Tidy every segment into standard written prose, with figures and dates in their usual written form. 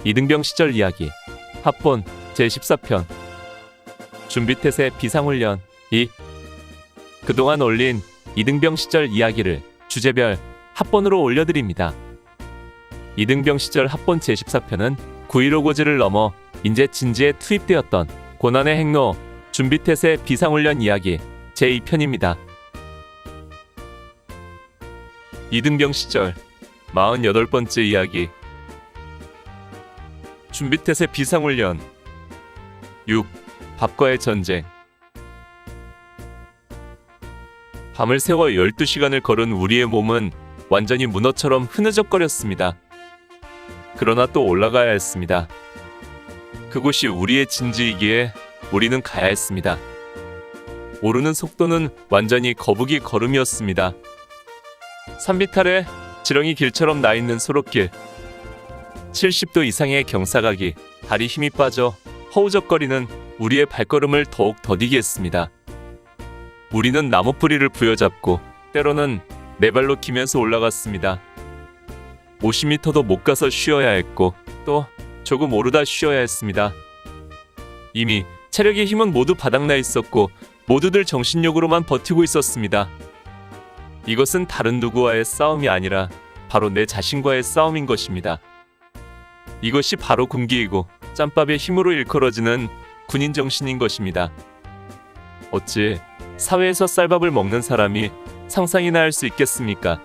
이등병 시절 이야기 합본 제14편 준비태세 비상훈련 2 그동안 올린 이등병 시절 이야기를 주제별 합본으로 올려드립니다. 이등병 시절 합본 제14편은 9.15 고지를 넘어 인제 진지에 투입되었던 고난의 행로 준비태세 비상훈련 이야기 제2편입니다. 이등병 시절 48번째 이야기 준비태세 비상훈련 6. 밥과의 전쟁. 밤을 새워 12시간을 걸은 우리의 몸은 완전히 문어처럼 흐느적거렸습니다. 그러나 또 올라가야 했습니다. 그곳이 우리의 진지이기에 우리는 가야 했습니다. 오르는 속도는 완전히 거북이 걸음이었습니다. 산비탈에 지렁이 길처럼 나있는 소록길, 70도 이상의 경사각이 다리 힘이 빠져 허우적거리는 우리의 발걸음을 더욱 더디게 했습니다. 우리는 나무 뿌리를 부여잡고 때로는 네 발로 기면서 올라갔습니다. 50m도 못 가서 쉬어야 했고 또 조금 오르다 쉬어야 했습니다. 이미 체력의 힘은 모두 바닥나 있었고 모두들 정신력으로만 버티고 있었습니다. 이것은 다른 누구와의 싸움이 아니라 바로 내 자신과의 싸움인 것입니다. 이것이 바로 군기이고 짬밥의 힘으로 일컬어지는 군인 정신인 것입니다. 어찌 사회에서 쌀밥을 먹는 사람이 상상이나 할 수 있겠습니까?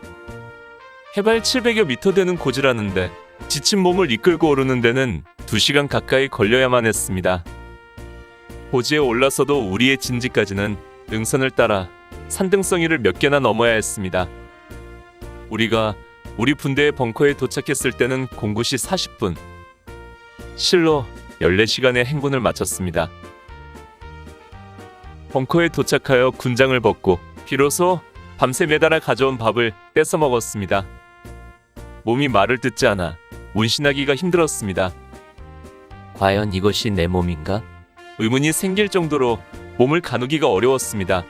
해발 700여 미터 되는 고지라는데 지친 몸을 이끌고 오르는 데는 2시간 가까이 걸려야만 했습니다. 고지에 올라서도 우리의 진지까지는 능선을 따라 산등성이를 몇 개나 넘어야 했습니다. 우리가 우리 분대의 벙커에 도착했을 때는 09시 40분. 실로 14시간의 행군을 마쳤습니다. 벙커에 도착하여 군장을 벗고 비로소 밤새 매달아 가져온 밥을 뺏어 먹었습니다. 몸이 말을 듣지 않아 운신하기가 힘들었습니다. 과연 이것이 내 몸인가? 의문이 생길 정도로 몸을 가누기가 어려웠습니다.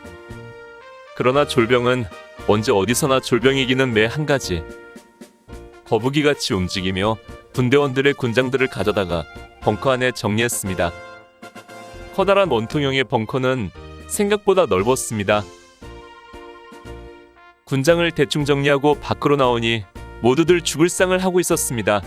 그러나 졸병은 언제 어디서나 졸병이기는 매 한 가지. 거북이같이 움직이며 분대원들의 군장들을 가져다가 벙커 안에 정리했습니다. 커다란 원통형의 벙커는 생각보다 넓었습니다. 군장을 대충 정리하고 밖으로 나오니 모두들 죽을 상을 하고 있었습니다.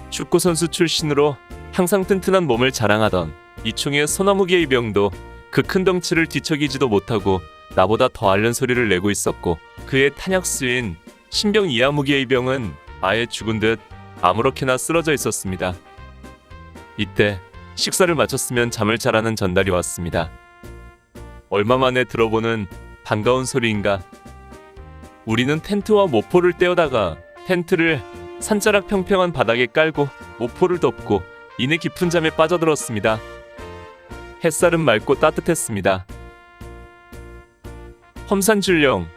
축구선수 출신으로 항상 튼튼한 몸을 자랑하던 이총의 소나무계 이병도 그 큰 덩치를 뒤척이지도 못하고 나보다 더 앓는 소리를 내고 있었고 그의 탄약수인 신병 이하무계 이병은 아예 죽은 듯 아무렇게나 쓰러져 있었습니다. 이때 식사를 마쳤으면 잠을 자라는 전달이 왔습니다. 얼마 만에 들어보는 반가운 소리인가. 우리는 텐트와 모포를 떼어다가 텐트를 산자락 평평한 바닥에 깔고 모포를 덮고 이내 깊은 잠에 빠져들었습니다. 햇살은 맑고 따뜻했습니다. 험산줄령.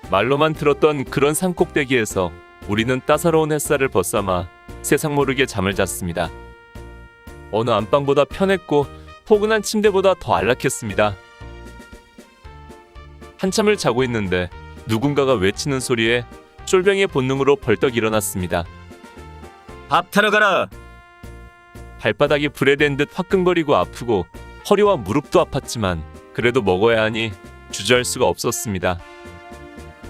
말로만 들었던 그런 산꼭대기에서 우리는 따사로운 햇살을 벗삼아 세상 모르게 잠을 잤습니다. 어느 안방보다 편했고 포근한 침대보다 더 안락했습니다. 한참을 자고 있는데 누군가가 외치는 소리에 쫄병의 본능으로 벌떡 일어났습니다. 밥 타러 가라! 발바닥이 불에 댄 듯 화끈거리고 아프고 허리와 무릎도 아팠지만 그래도 먹어야 하니 주저할 수가 없었습니다.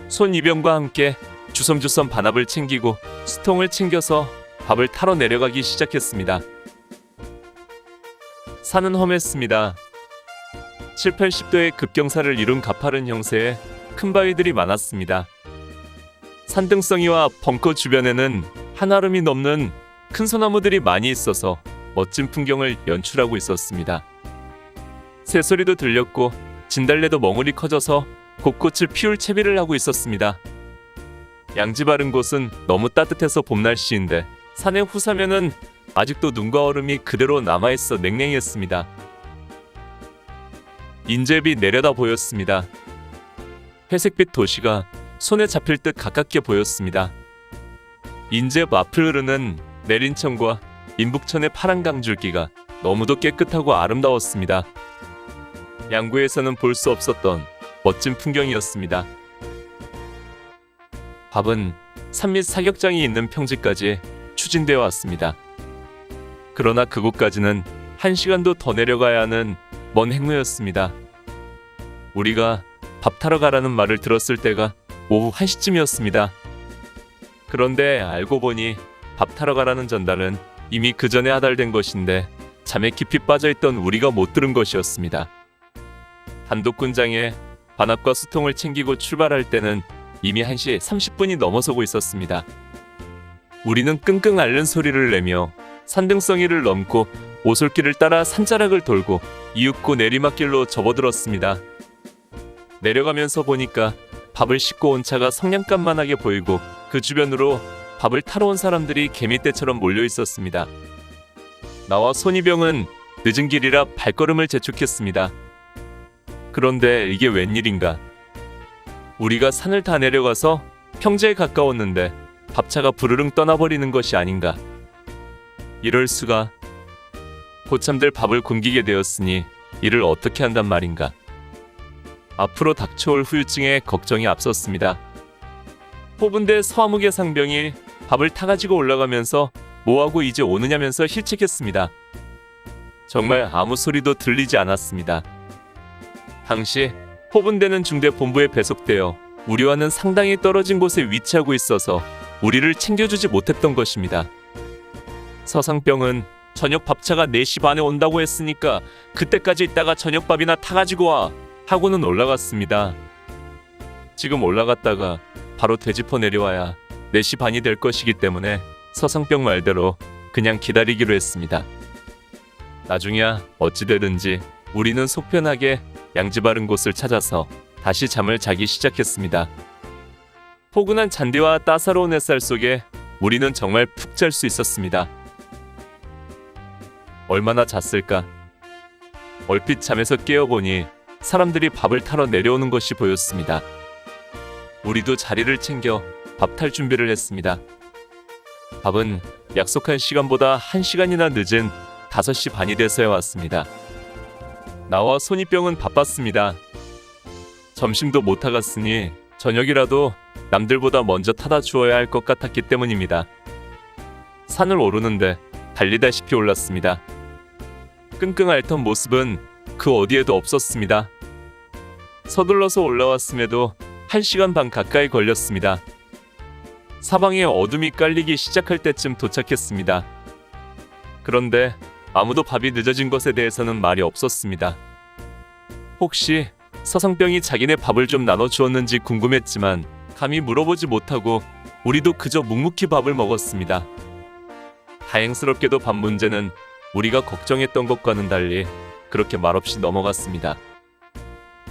손이병과 함께 주섬주섬 반합을 챙기고 수통을 챙겨서 밥을 타러 내려가기 시작했습니다. 산은 험했습니다. 7, 80도의 급경사를 이룬 가파른 형세에 큰 바위들이 많았습니다. 산등성이와 벙커 주변에는 한아름이 넘는 큰 소나무들이 많이 있어서 멋진 풍경을 연출하고 있었습니다. 새소리도 들렸고 진달래도 멍울이 커져서 곳곳을 피울 채비를 하고 있었습니다. 양지 바른 곳은 너무 따뜻해서 봄 날씨인데 산의 후사면은 아직도 눈과 얼음이 그대로 남아있어 냉랭했습니다. 인제비 내려다 보였습니다. 회색빛 도시가 손에 잡힐 듯 가깝게 보였습니다. 인제읍 앞을 흐르는 내린천과 인북천의 파란 강줄기가 너무도 깨끗하고 아름다웠습니다. 양구에서는 볼 수 없었던 멋진 풍경이었습니다. 밥은 산 밑 사격장이 있는 평지까지 추진되어 왔습니다. 그러나 그곳까지는 1시간도 더 내려가야 하는 먼 행로였습니다. 우리가 밥 타러 가라는 말을 들었을 때가 오후 1시쯤이었습니다. 그런데 알고 보니 밥 타러 가라는 전달은 이미 그 전에 하달된 것인데 잠에 깊이 빠져있던 우리가 못 들은 것이었습니다. 단독군장에 반합과 수통을 챙기고 출발할 때는 이미 1시 30분이 넘어서고 있었습니다. 우리는 끙끙 앓는 소리를 내며 산등성이를 넘고 오솔길을 따라 산자락을 돌고 이윽고 내리막길로 접어들었습니다. 내려가면서 보니까 밥을 싣고 온 차가 성냥감만하게 보이고 그 주변으로 밥을 타러 온 사람들이 개미떼처럼 몰려 있었습니다. 나와 손이병은 늦은 길이라 발걸음을 재촉했습니다. 그런데 이게 웬일인가? 우리가 산을 다 내려가서 평지에 가까웠는데 밥차가 부르릉 떠나버리는 것이 아닌가? 이럴 수가. 고참들 밥을 굶기게 되었으니 이를 어떻게 한단 말인가? 앞으로 닥쳐올 후유증에 걱정이 앞섰습니다. 포분대 서아무개 상병이 밥을 타가지고 올라가면서 뭐하고 이제 오느냐면서 힐책했습니다. 정말 아무 소리도 들리지 않았습니다. 당시 포분대는 중대 본부에 배속되어 우리와는 상당히 떨어진 곳에 위치하고 있어서 우리를 챙겨주지 못했던 것입니다. 서상병은 저녁 밥차가 4시 반에 온다고 했으니까 그때까지 있다가 저녁밥이나 타가지고 와 하고는 올라갔습니다. 지금 올라갔다가 바로 되짚어 내려와야 4시 반이 될 것이기 때문에 서상병 말대로 그냥 기다리기로 했습니다. 나중에야 어찌되든지 우리는 속편하게 양지 바른 곳을 찾아서 다시 잠을 자기 시작했습니다. 포근한 잔디와 따사로운 햇살 속에 우리는 정말 푹 잘 수 있었습니다. 얼마나 잤을까? 얼핏 잠에서 깨어보니 사람들이 밥을 타러 내려오는 것이 보였습니다. 우리도 자리를 챙겨 밥 탈 준비를 했습니다. 밥은 약속한 시간보다 1시간이나 늦은 5시 반이 돼서야 왔습니다. 나와 손이병은 바빴습니다. 점심도 못 타갔으니 저녁이라도 남들보다 먼저 타다 주어야 할 것 같았기 때문입니다. 산을 오르는데 달리다시피 올랐습니다. 끙끙 앓던 모습은 그 어디에도 없었습니다. 서둘러서 올라왔음에도 1시간 반 가까이 걸렸습니다. 사방에 어둠이 깔리기 시작할 때쯤 도착했습니다. 그런데 아무도 밥이 늦어진 것에 대해서는 말이 없었습니다. 혹시 서상병이 자기네 밥을 좀 나눠주었는지 궁금했지만 감히 물어보지 못하고 우리도 그저 묵묵히 밥을 먹었습니다. 다행스럽게도 밥 문제는 우리가 걱정했던 것과는 달리 그렇게 말없이 넘어갔습니다.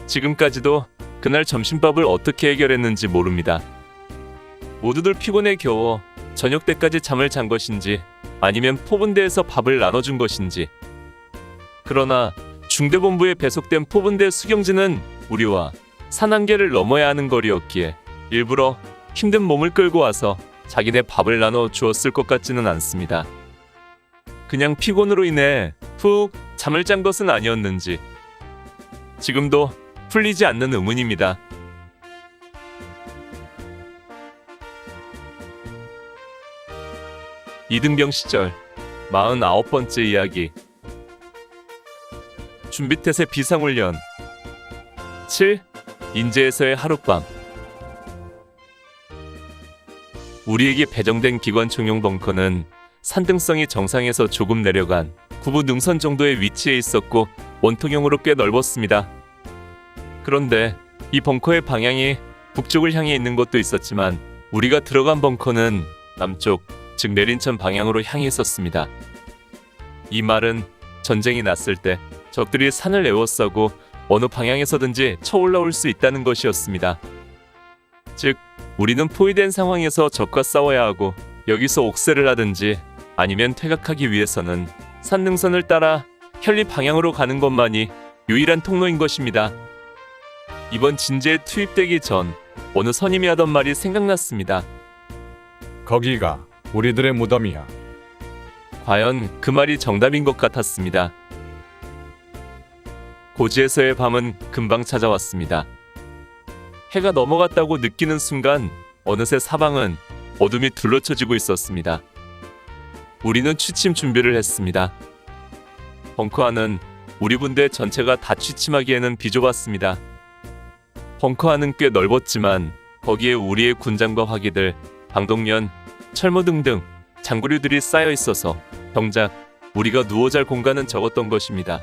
지금까지도 그날 점심밥을 어떻게 해결했는지 모릅니다. 모두들 피곤에 겨워 저녁 때까지 잠을 잔 것인지 아니면 포분대에서 밥을 나눠준 것인지. 그러나 중대본부에 배속된 포분대 수경지는 우리와 산 한계를 넘어야 하는 거리였기에 일부러 힘든 몸을 끌고 와서 자기네 밥을 나눠 주었을 것 같지는 않습니다. 그냥 피곤으로 인해 푹 잠을 잔 것은 아니었는지 지금도 풀리지 않는 의문입니다. 이등병 시절 49번째 이야기. 준비태세 비상훈련 7. 인제에서의 하룻밤. 우리에게 배정된 기관 총용 벙커는 산등성이 정상에서 조금 내려간 구부 능선 정도의 위치에 있었고 원통형으로 꽤 넓었습니다. 그런데 이 벙커의 방향이 북쪽을 향해 있는 곳도 있었지만 우리가 들어간 벙커는 남쪽, 즉 내린천 방향으로 향해 있었습니다. 이 말은 전쟁이 났을 때 적들이 산을 에워싸고 어느 방향에서든지 쳐올라올 수 있다는 것이었습니다. 즉 우리는 포위된 상황에서 적과 싸워야 하고 여기서 옥새를 하든지 아니면 퇴각하기 위해서는 산능선을 따라 현리 방향으로 가는 것만이 유일한 통로인 것입니다. 이번 진제에 투입되기 전 어느 선임이 하던 말이 생각났습니다. 거기가 우리들의 무덤이야. 과연 그 말이 정답인 것 같았습니다. 고지에서의 밤은 금방 찾아왔습니다. 해가 넘어갔다고 느끼는 순간 어느새 사방은 어둠이 둘러쳐지고 있었습니다. 우리는 취침 준비를 했습니다. 벙커 안은 우리 분대 전체가 다 취침하기에는 비좁았습니다. 벙커 안은 꽤 넓었지만 거기에 우리의 군장과 화기들, 방독면, 철모 등등 장구류들이 쌓여 있어서 정작 우리가 누워 잘 공간은 적었던 것입니다.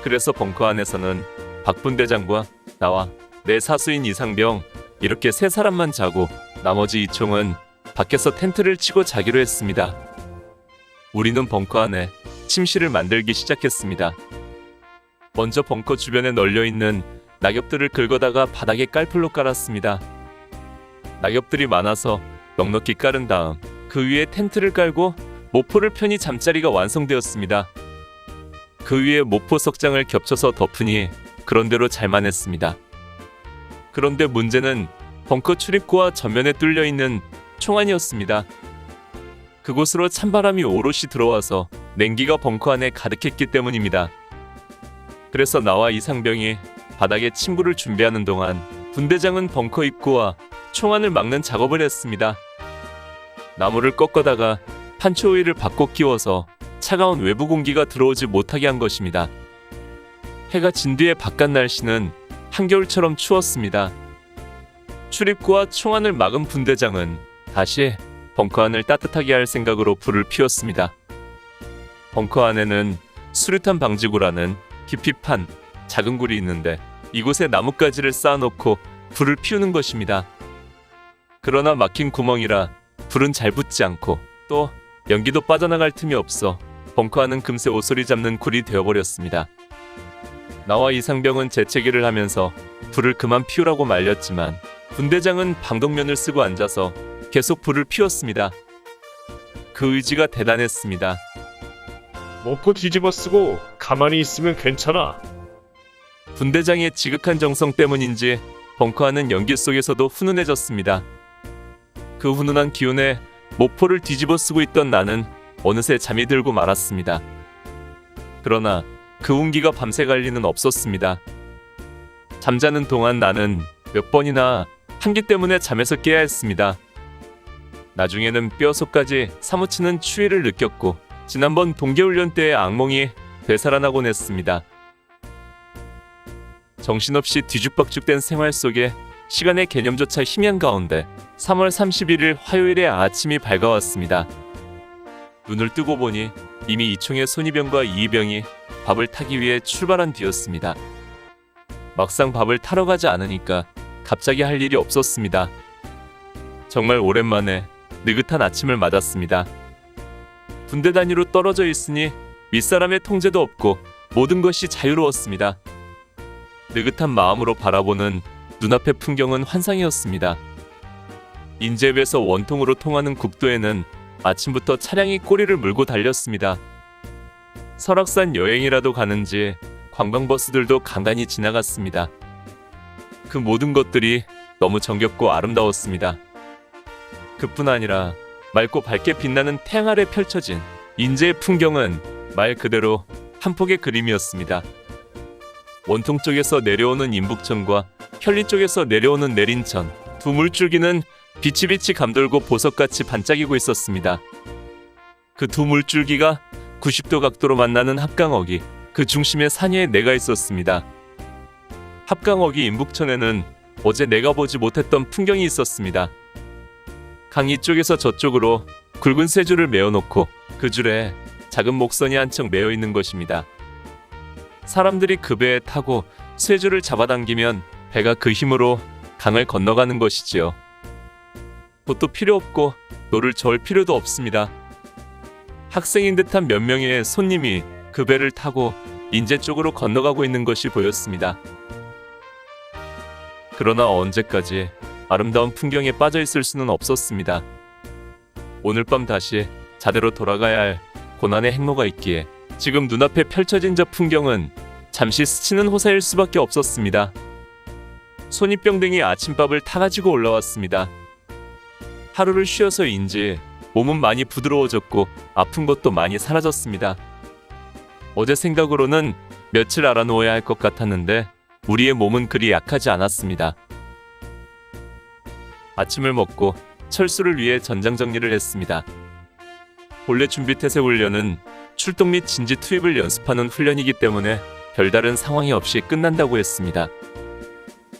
그래서 벙커 안에서는 박 분대장과 나와 내 사수인 이상병 이렇게 세 사람만 자고 나머지 이총은 밖에서 텐트를 치고 자기로 했습니다. 우리는 벙커 안에 침실을 만들기 시작했습니다. 먼저 벙커 주변에 널려있는 낙엽들을 긁어다가 바닥에 깔풀로 깔았습니다. 낙엽들이 많아서 넉넉히 깔은 다음 그 위에 텐트를 깔고 모포를 펴니 잠자리가 완성되었습니다. 그 위에 모포 석장을 겹쳐서 덮으니 그런대로 잘만 했습니다. 그런데 문제는 벙커 출입구와 전면에 뚫려있는 총안이었습니다. 그곳으로 찬바람이 오롯이 들어와서 냉기가 벙커 안에 가득했기 때문입니다. 그래서 나와 이상병이 바닥에 침구를 준비하는 동안 분대장은 벙커 입구와 총안을 막는 작업을 했습니다. 나무를 꺾어다가 판초 위를 바꿔 끼워서 차가운 외부 공기가 들어오지 못하게 한 것입니다. 해가 진 뒤에 바깥 날씨는 한겨울처럼 추웠습니다. 출입구와 총안을 막은 분대장은 다시 벙커 안을 따뜻하게 할 생각으로 불을 피웠습니다. 벙커 안에는 수류탄 방지구라는 깊이 판 작은 굴이 있는데 이곳에 나뭇가지를 쌓아놓고 불을 피우는 것입니다. 그러나 막힌 구멍이라 불은 잘 붙지 않고 또 연기도 빠져나갈 틈이 없어 벙커 안은 금세 옷소리 잡는 굴이 되어버렸습니다. 나와 이상병은 재채기를 하면서 불을 그만 피우라고 말렸지만 분대장은 방독면을 쓰고 앉아서 계속 불을 피웠습니다. 그 의지가 대단했습니다. 모포 뒤집어 쓰고 가만히 있으면 괜찮아. 분대장의 지극한 정성 때문인지 벙커 안은 연기 속에서도 훈훈해졌습니다. 그 훈훈한 기운에 모포를 뒤집어 쓰고 있던 나는 어느새 잠이 들고 말았습니다. 그러나 그 운기가 밤새 갈 리는 없었습니다. 잠자는 동안 나는 몇 번이나 한기 때문에 잠에서 깨야 했습니다. 나중에는 뼈속까지 사무치는 추위를 느꼈고 지난번 동계훈련 때의 악몽이 되살아나곤 했습니다. 정신없이 뒤죽박죽된 생활 속에 시간의 개념조차 희미한 가운데 3월 31일 화요일의 아침이 밝아왔습니다. 눈을 뜨고 보니 이미 이총의 손이병과 이이병이 밥을 타기 위해 출발한 뒤였습니다. 막상 밥을 타러 가지 않으니까 갑자기 할 일이 없었습니다. 정말 오랜만에 느긋한 아침을 맞았습니다. 군대 단위로 떨어져 있으니 윗사람의 통제도 없고 모든 것이 자유로웠습니다. 느긋한 마음으로 바라보는 눈앞의 풍경은 환상이었습니다. 인제읍에서 원통으로 통하는 국도에는 아침부터 차량이 꼬리를 물고 달렸습니다. 설악산 여행이라도 가는지 관광버스들도 간간히 지나갔습니다. 그 모든 것들이 너무 정겹고 아름다웠습니다. 그뿐 아니라 맑고 밝게 빛나는 태양 아래 펼쳐진 인제의 풍경은 말 그대로 한 폭의 그림이었습니다. 원통 쪽에서 내려오는 인북천과 현리 쪽에서 내려오는 내린천, 두 물줄기는 비치비치 감돌고 보석같이 반짝이고 있었습니다. 그 두 물줄기가 90도 각도로 만나는 합강어기, 그 중심에 산위에 내가 있었습니다. 합강어기 인북천에는 어제 내가 보지 못했던 풍경이 있었습니다. 강 이쪽에서 저쪽으로 굵은 쇠줄을 메어놓고 그 줄에 작은 목선이 한 척 메어 있는 것입니다. 사람들이 그 배에 타고 쇠줄을 잡아당기면 배가 그 힘으로 강을 건너가는 것이지요. 봇도 필요 없고 노를 저을 필요도 없습니다. 학생인 듯한 몇 명의 손님이 그 배를 타고 인제 쪽으로 건너가고 있는 것이 보였습니다. 그러나 언제까지 아름다운 풍경에 빠져 있을 수는 없었습니다. 오늘 밤 다시 자대로 돌아가야 할 고난의 행로가 있기에 지금 눈앞에 펼쳐진 저 풍경은 잠시 스치는 호사일 수밖에 없었습니다. 손이병 등이 아침밥을 타가지고 올라왔습니다. 하루를 쉬어서인지 몸은 많이 부드러워졌고 아픈 것도 많이 사라졌습니다. 어제 생각으로는 며칠 알아놓아야 할 것 같았는데 우리의 몸은 그리 약하지 않았습니다. 아침을 먹고 철수를 위해 전장 정리를 했습니다. 본래 준비태세 훈련은 출동 및 진지 투입을 연습하는 훈련이기 때문에 별다른 상황이 없이 끝난다고 했습니다.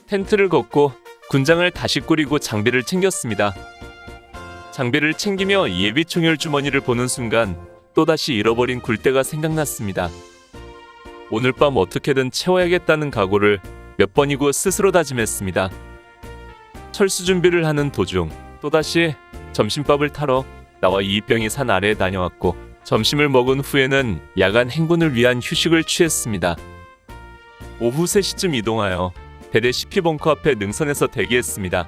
텐트를 걷고 군장을 다시 꾸리고 장비를 챙겼습니다. 장비를 챙기며 예비 총열 주머니를 보는 순간 또다시 잃어버린 굴대가 생각났습니다. 오늘 밤 어떻게든 채워야겠다는 각오를 몇 번이고 스스로 다짐했습니다. 철수 준비를 하는 도중 또다시 점심밥을 타러 나와 이병이 산 아래에 다녀왔고 점심을 먹은 후에는 야간 행군을 위한 휴식을 취했습니다. 오후 3시쯤 이동하여 대대 CP 벙커 앞에 능선에서 대기했습니다.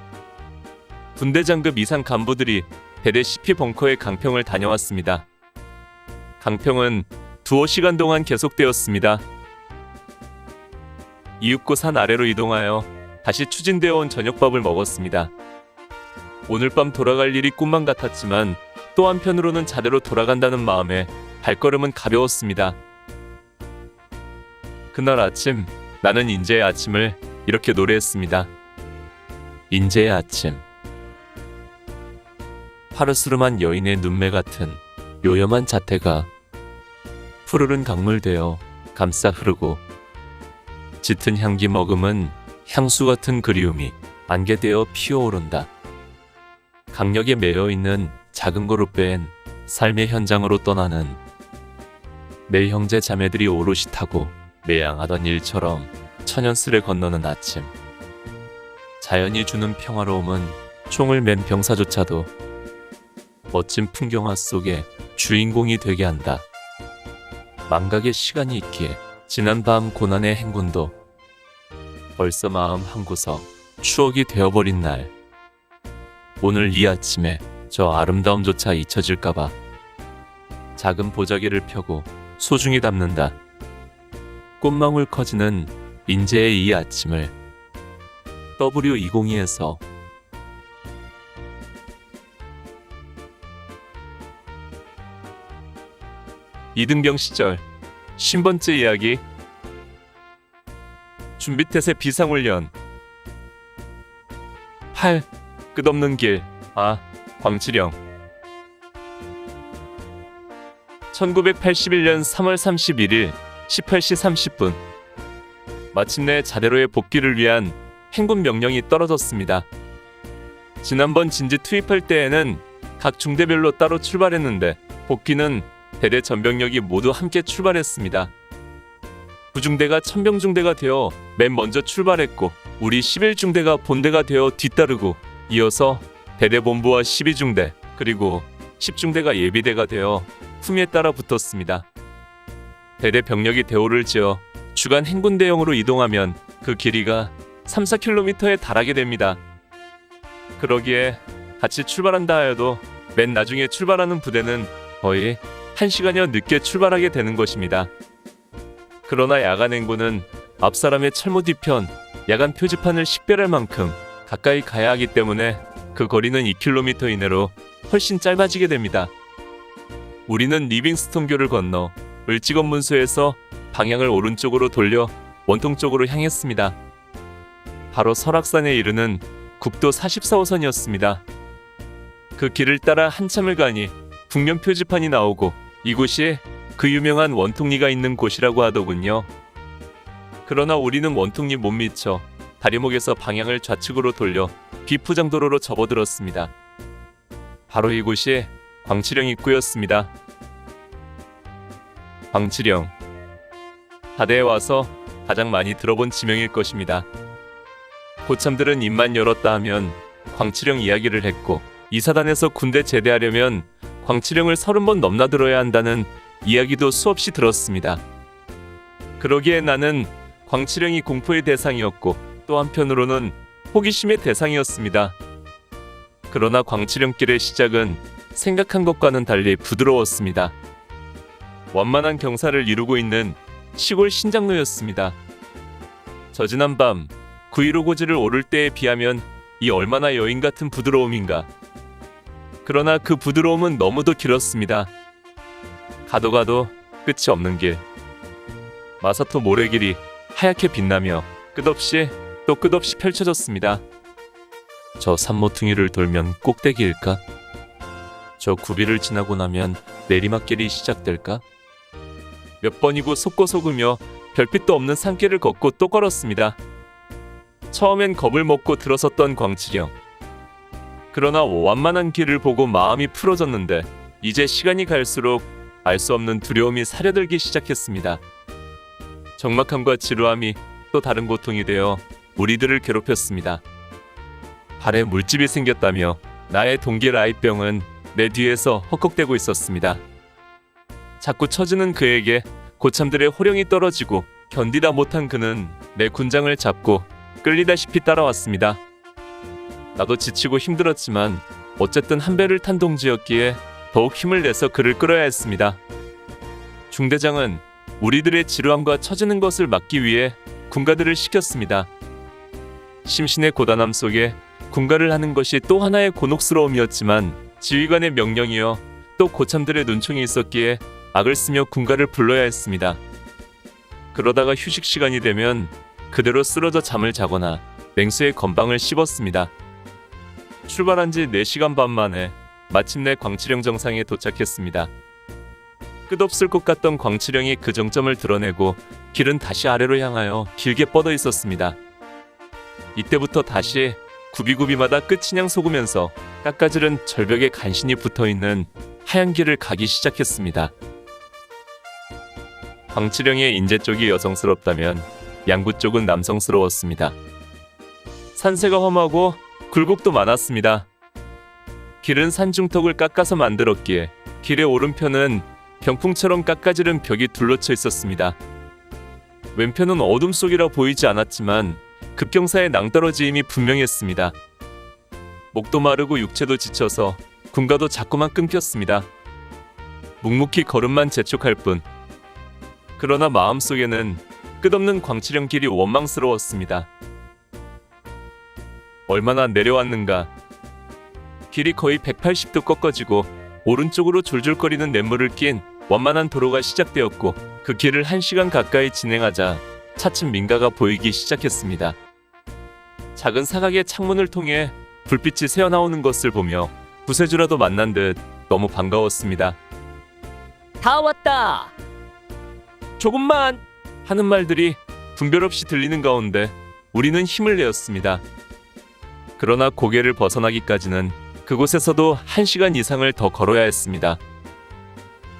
군대 장급 이상 간부들이 대대 CP 벙커의 강평을 다녀왔습니다. 강평은 두어 시간 동안 계속되었습니다. 이윽고 산 아래로 이동하여 다시 추진되어 온 저녁밥을 먹었습니다. 오늘 밤 돌아갈 일이 꿈만 같았지만 또 한편으로는 자대로 돌아간다는 마음에 발걸음은 가벼웠습니다. 그날 아침 나는 인제의 아침을 이렇게 노래했습니다. 인제의 아침. 파르스름한 여인의 눈매 같은 요염한 자태가 푸르른 강물되어 감싸 흐르고 짙은 향기 머금은 향수 같은 그리움이 안개되어 피어오른다. 강력에 매여있는 작은 거로 뺀 삶의 현장으로 떠나는 내 형제 자매들이 오롯이 타고 매양하던 일처럼 천연스레 건너는 아침. 자연이 주는 평화로움은 총을 맨 병사조차도 멋진 풍경화 속에 주인공이 되게 한다. 망각의 시간이 있기에 지난 밤 고난의 행군도 벌써 마음 한구석 추억이 되어버린 날. 오늘 이 아침에 저 아름다움조차 잊혀질까봐 작은 보자기를 펴고 소중히 담는다. 꽃망울 커지는 인제의 이 아침을 W202에서 이등병 시절 50번째 이야기. 준비태세 비상훈련. 8. 끝없는 길. 광치령. 1981년 3월 31일 18시 30분. 마침내 자대로의 복귀를 위한 행군 명령이 떨어졌습니다. 지난번 진지 투입할 때에는 각 중대별로 따로 출발했는데 복귀는 대대 전병력이 모두 함께 출발했습니다. 구중대가 천병중대가 되어 맨 먼저 출발했고 우리 11중대가 본대가 되어 뒤따르고 이어서 대대본부와 12중대 그리고 10중대가 예비대가 되어 품에 따라 붙었습니다. 대대 병력이 대오를 지어 주간 행군 대형으로 이동하면 그 길이가 3-4km에 달하게 됩니다. 그러기에 같이 출발한다 하여도 맨 나중에 출발하는 부대는 거의 1시간여 늦게 출발하게 되는 것입니다. 그러나 야간 행군은 앞사람의 철모 뒤편 야간 표지판을 식별할 만큼 가까이 가야 하기 때문에 그 거리는 2km 이내로 훨씬 짧아지게 됩니다. 우리는 리빙스톤교를 건너 을지건문소에서 방향을 오른쪽으로 돌려 원통 쪽으로 향했습니다. 바로 설악산에 이르는 국도 44호선이었습니다. 그 길을 따라 한참을 가니 북면 표지판이 나오고 이곳이 그 유명한 원통리가 있는 곳이라고 하더군요. 그러나 우리는 원통리 못 미쳐 다리목에서 방향을 좌측으로 돌려 비포장도로로 접어들었습니다. 바로 이곳이 광치령 입구였습니다. 광치령. 다대에 와서 가장 많이 들어본 지명일 것입니다. 고참들은 입만 열었다 하면 광치령 이야기를 했고 이사단에서 군대 제대하려면 광치령을 30번 넘나들어야 한다는 이야기도 수없이 들었습니다. 그러기에 나는 광치령이 공포의 대상이었고 또 한편으로는 호기심의 대상이었습니다. 그러나 광치령길의 시작은 생각한 것과는 달리 부드러웠습니다. 완만한 경사를 이루고 있는 시골 신장로였습니다. 저지난 밤 9.15 고지를 오를 때에 비하면 이 얼마나 여인 같은 부드러움인가. 그러나 그 부드러움은 너무도 길었습니다. 가도 가도 끝이 없는 길. 마사토 모래길이 하얗게 빛나며 끝없이 또 끝없이 펼쳐졌습니다. 저 산모퉁이를 돌면 꼭대기일까? 저 구비를 지나고 나면 내리막길이 시작될까? 몇 번이고 속고 속으며 별빛도 없는 산길을 걷고 또 걸었습니다. 처음엔 겁을 먹고 들어섰던 광치령. 그러나 완만한 길을 보고 마음이 풀어졌는데 이제 시간이 갈수록 알 수 없는 두려움이 사려들기 시작했습니다. 적막함과 지루함이 또 다른 고통이 되어 우리들을 괴롭혔습니다. 발에 물집이 생겼다며 나의 동기 라이병은 내 뒤에서 헉헉대고 있었습니다. 자꾸 처지는 그에게 고참들의 호령이 떨어지고 견디다 못한 그는 내 군장을 잡고 끌리다시피 따라왔습니다. 나도 지치고 힘들었지만 어쨌든 한 배를 탄 동지였기에 더욱 힘을 내서 그를 끌어야 했습니다. 중대장은 우리들의 지루함과 처지는 것을 막기 위해 군가들을 시켰습니다. 심신의 고단함 속에 군가를 하는 것이 또 하나의 곤혹스러움이었지만 지휘관의 명령이여 또 고참들의 눈총이 있었기에 악을 쓰며 군가를 불러야 했습니다. 그러다가 휴식 시간이 되면 그대로 쓰러져 잠을 자거나 냉수에 건방을 씹었습니다. 출발한 지 4시간 반 만에 마침내 광치령 정상에 도착했습니다. 끝없을 것 같던 광치령이 그 정점을 드러내고 길은 다시 아래로 향하여 길게 뻗어 있었습니다. 이때부터 다시 구비구비마다 끝이냥 속으면서 깎아지른 절벽에 간신히 붙어있는 하얀 길을 가기 시작했습니다. 광치령의 인제 쪽이 여성스럽다면 양구 쪽은 남성스러웠습니다. 산세가 험하고 굴곡도 많았습니다. 길은 산중턱을 깎아서 만들었기에 길의 오른편은 병풍처럼 깎아지른 벽이 둘러쳐 있었습니다. 왼편은 어둠 속이라 보이지 않았지만 급경사의 낭떠러지임이 분명했습니다. 목도 마르고 육체도 지쳐서 군가도 자꾸만 끊겼습니다. 묵묵히 걸음만 재촉할 뿐. 그러나 마음속에는 끝없는 광치령 길이 원망스러웠습니다. 얼마나 내려왔는가. 길이 거의 180도 꺾어지고 오른쪽으로 졸졸거리는 냇물을 낀 완만한 도로가 시작되었고 그 길을 1시간 가까이 진행하자 차츰 민가가 보이기 시작했습니다. 작은 사각의 창문을 통해 불빛이 새어나오는 것을 보며 구세주라도 만난 듯 너무 반가웠습니다. 다 왔다. 조금만 하는 말들이 분별 없이 들리는 가운데 우리는 힘을 내었습니다. 그러나 고개를 벗어나기까지는 그곳에서도 1시간 이상을 더 걸어야 했습니다.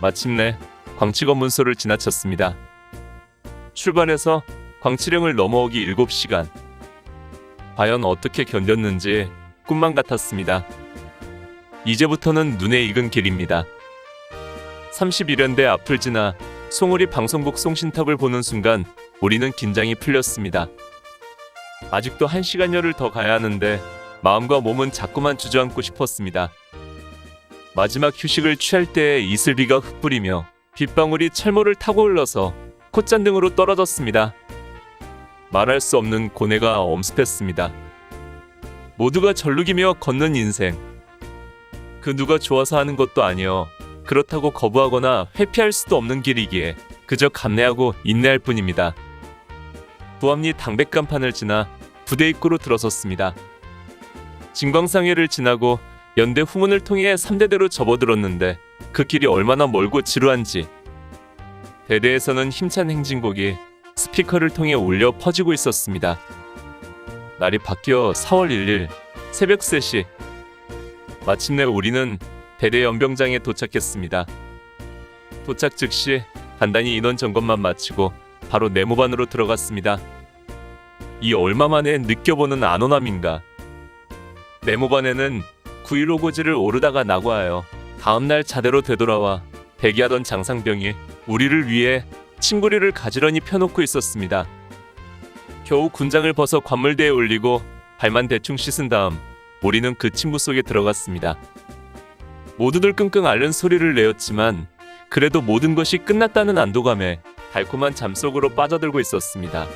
마침내 광치검문소를 지나쳤습니다. 출발해서 광치령을 넘어오기 7시간. 과연 어떻게 견뎠는지 꿈만 같았습니다. 이제부터는 눈에 익은 길입니다. 31연대 앞을 지나 송우리 방송국 송신탑을 보는 순간 우리는 긴장이 풀렸습니다. 아직도 1시간여를 더 가야 하는데 마음과 몸은 자꾸만 주저앉고 싶었습니다. 마지막 휴식을 취할 때에 이슬비가 흩뿌리며 빗방울이 철모를 타고 흘러서 콧잔등으로 떨어졌습니다. 말할 수 없는 고뇌가 엄습했습니다. 모두가 절룩이며 걷는 인생. 그 누가 좋아서 하는 것도 아니여 그렇다고 거부하거나 회피할 수도 없는 길이기에 그저 감내하고 인내할 뿐입니다. 부암리 당백간판을 지나 부대 입구로 들어섰습니다. 진광상회를 지나고 연대 후문을 통해 3대대로 접어들었는데 그 길이 얼마나 멀고 지루한지. 대대에서는 힘찬 행진곡이 스피커를 통해 울려 퍼지고 있었습니다. 날이 바뀌어 4월 1일 새벽 3시. 마침내 우리는 대대 연병장에 도착했습니다. 도착 즉시 간단히 인원 점검만 마치고 바로 내무반으로 들어갔습니다. 이 얼마 만에 느껴보는 안온함인가. 내무반에는 9.15 고지를 오르다가 낙오하여 다음날 자대로 되돌아와 대기하던 장상병이 우리를 위해 침구리를 가지런히 펴놓고 있었습니다. 겨우 군장을 벗어 관물대에 올리고 발만 대충 씻은 다음 우리는 그 침구 속에 들어갔습니다. 모두들 끙끙 앓는 소리를 내었지만 그래도 모든 것이 끝났다는 안도감에 달콤한 잠속으로 빠져들고 있었습니다.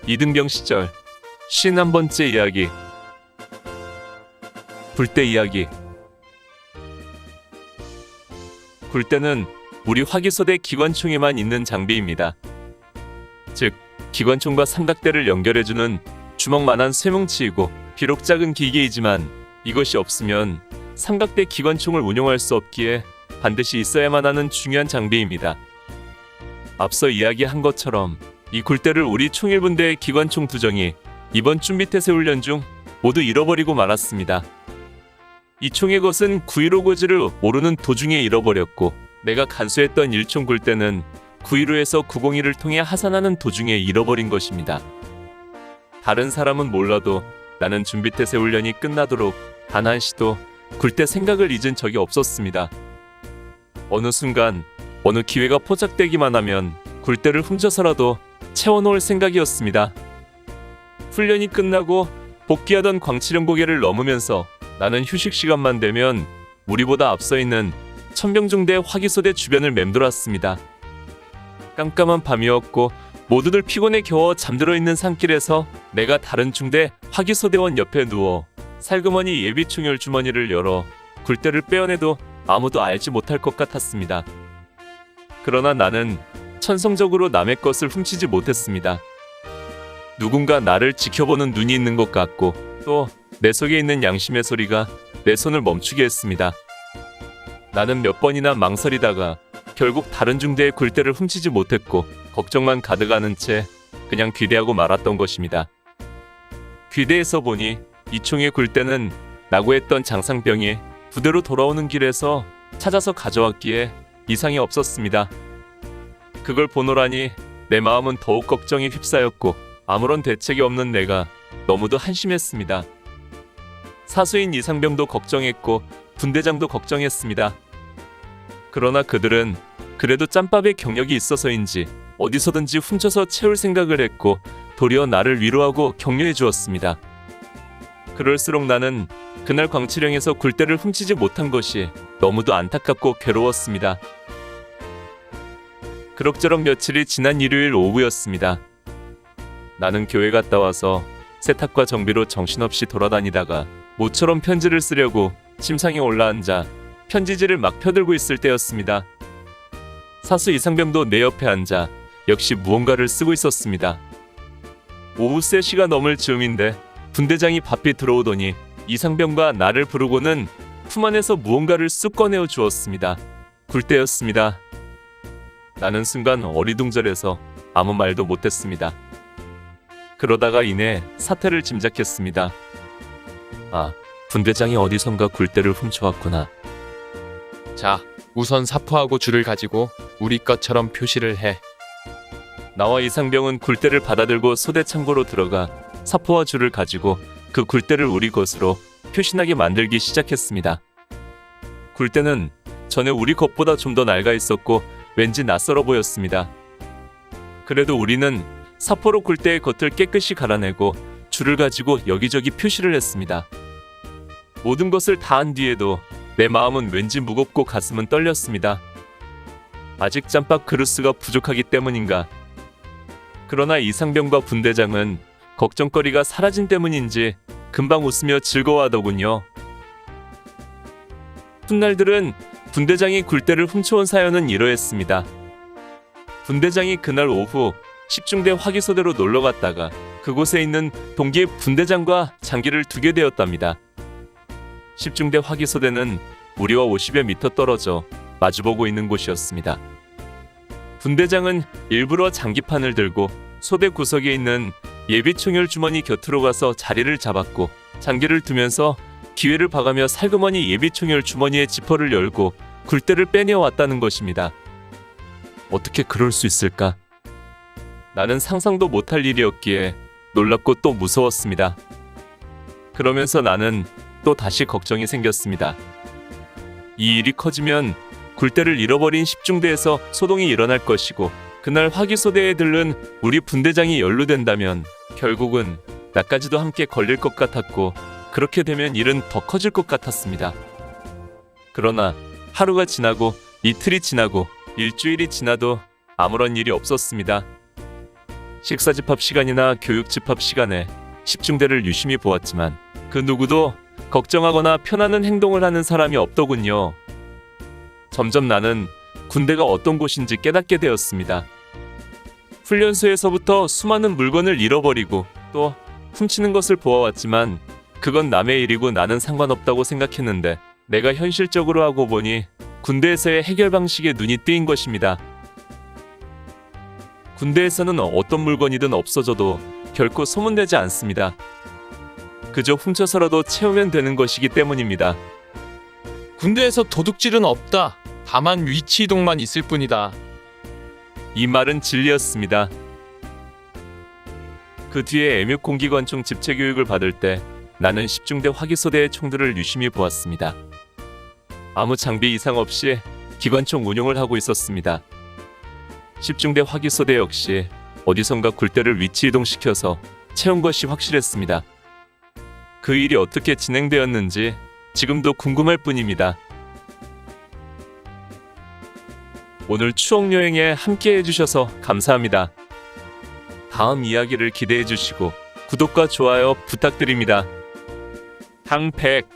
이등병 시절 51번째 이야기. 굴대 이야기. 굴대는 우리 화기소대 기관총에만 있는 장비입니다. 즉 기관총과 삼각대를 연결해주는 주먹만한 쇠뭉치이고 비록 작은 기계이지만 이것이 없으면 삼각대 기관총을 운용할 수 없기에 반드시 있어야만 하는 중요한 장비입니다. 앞서 이야기한 것처럼 이 굴대를 우리 총일분대의 기관총 2정이 이번 준비태세 훈련 중 모두 잃어버리고 말았습니다. 이 총의 것은 915고지를 오르는 도중에 잃어버렸고 내가 간수했던 1총 굴대는 915에서 901을 통해 하산하는 도중에 잃어버린 것입니다. 다른 사람은 몰라도 나는 준비태세 훈련이 끝나도록 단 한시도 굴대 생각을 잊은 적이 없었습니다. 어느 순간 어느 기회가 포착되기만 하면 굴대를 훔쳐서라도 채워놓을 생각이었습니다. 훈련이 끝나고 복귀하던 광치령 고개를 넘으면서 나는 휴식 시간만 되면 우리보다 앞서 있는 천병중대 화기소대 주변을 맴돌았습니다. 깜깜한 밤이었고 모두들 피곤에 겨워 잠들어 있는 산길에서 내가 다른 중대 화기소대원 옆에 누워 살그머니 예비총열 주머니를 열어 굴대를 빼어내도 아무도 알지 못할 것 같았습니다. 그러나 나는 천성적으로 남의 것을 훔치지 못했습니다. 누군가 나를 지켜보는 눈이 있는 것 같고 또 내 속에 있는 양심의 소리가 내 손을 멈추게 했습니다. 나는 몇 번이나 망설이다가 결국 다른 중대의 굴대를 훔치지 못했고 걱정만 가득하는 채 그냥 귀대하고 말았던 것입니다. 귀대에서 보니 이 총의 굴대는 낙오했던 장상병이 부대로 돌아오는 길에서 찾아서 가져왔기에 이상이 없었습니다. 그걸 보노라니 내 마음은 더욱 걱정이 휩싸였고 아무런 대책이 없는 내가 너무도 한심했습니다. 사수인 이상병도 걱정했고 분대장도 걱정했습니다. 그러나 그들은 그래도 짬밥에 경력이 있어서인지 어디서든지 훔쳐서 채울 생각을 했고 도리어 나를 위로하고 격려해 주었습니다. 그럴수록 나는 그날 광치령에서 굴대를 훔치지 못한 것이 너무도 안타깝고 괴로웠습니다. 그럭저럭 며칠이 지난 일요일 오후였습니다. 나는 교회 갔다 와서 세탁과 정비로 정신없이 돌아다니다가 모처럼 편지를 쓰려고 침상에 올라앉아 편지지를 막 펴들고 있을 때였습니다. 사수 이상병도 내 옆에 앉아 역시 무언가를 쓰고 있었습니다. 오후 3시가 넘을 즈음인데 분대장이 바삐 들어오더니 이상병과 나를 부르고는 품 안에서 무언가를 쑥 꺼내어 주었습니다. 굴대였습니다. 나는 순간 어리둥절해서 아무 말도 못했습니다. 그러다가 이내 사태를 짐작했습니다. 아, 분대장이 어디선가 굴대를 훔쳐왔구나. 자, 우선 사포하고 줄을 가지고 우리 것처럼 표시를 해. 나와 이상병은 굴대를 받아들고 소대 창고로 들어가 사포와 줄을 가지고 그 굴대를 우리 것으로 표시나게 만들기 시작했습니다. 굴대는 전에 우리 것보다 좀 더 낡아 있었고 왠지 낯설어 보였습니다. 그래도 우리는 사포로 굴대의 겉을 깨끗이 갈아내고 줄을 가지고 여기저기 표시를 했습니다. 모든 것을 다 한 뒤에도 내 마음은 왠지 무겁고 가슴은 떨렸습니다. 아직 짬밥 그루스가 부족하기 때문인가. 그러나 이상병과 분대장은 걱정거리가 사라진 때문인지 금방 웃으며 즐거워하더군요. 훗날들은 분대장이 굴대를 훔쳐온 사연은 이러했습니다. 분대장이 그날 오후 10중대 화기소대로 놀러갔다가 그곳에 있는 동기의 분대장과 장기를 두게 되었답니다. 10중대 화기소대는 우리와 50여 미터 떨어져 마주보고 있는 곳이었습니다. 분대장은 일부러 장기판을 들고 소대 구석에 있는 예비총열 주머니 곁으로 가서 자리를 잡았고 장기를 두면서 기회를 봐가며 살그머니 예비총열 주머니의 지퍼를 열고 굴대를 빼내왔다는 것입니다. 어떻게 그럴 수 있을까? 나는 상상도 못할 일이었기에 놀랍고 또 무서웠습니다. 그러면서 나는 또 다시 걱정이 생겼습니다. 이 일이 커지면 굴대를 잃어버린 10중대에서 소동이 일어날 것이고 그날 화기소대에 들른 우리 분대장이 연루된다면 결국은 나까지도 함께 걸릴 것 같았고 그렇게 되면 일은 더 커질 것 같았습니다. 그러나 하루가 지나고 이틀이 지나고 일주일이 지나도 아무런 일이 없었습니다. 식사 집합 시간이나 교육 집합 시간에 10중대를 유심히 보았지만 그 누구도 걱정하거나 편안한 행동을 하는 사람이 없더군요. 점점 나는 군대가 어떤 곳인지 깨닫게 되었습니다. 훈련소에서부터 수많은 물건을 잃어버리고 또 훔치는 것을 보아왔지만 그건 남의 일이고 나는 상관없다고 생각했는데 내가 현실적으로 하고 보니 군대에서의 해결 방식에 눈이 뜨인 것입니다. 군대에서는 어떤 물건이든 없어져도 결코 소문내지 않습니다. 그저 훔쳐서라도 채우면 되는 것이기 때문입니다. 군대에서 도둑질은 없다. 다만 위치 이동만 있을 뿐이다. 이 말은 진리였습니다. 그 뒤에 애묘 공기관총 집체 교육을 받을 때 나는 10중대 화기소대의 총들을 유심히 보았습니다. 아무 장비 이상 없이 기관총 운용을 하고 있었습니다. 10중대 화기소대 역시 어디선가 굴대를 위치 이동시켜서 채운 것이 확실했습니다. 그 일이 어떻게 진행되었는지 지금도 궁금할 뿐입니다. 오늘 추억여행에 함께 해주셔서 감사합니다. 다음 이야기를 기대해 주시고 구독과 좋아요 부탁드립니다. 항백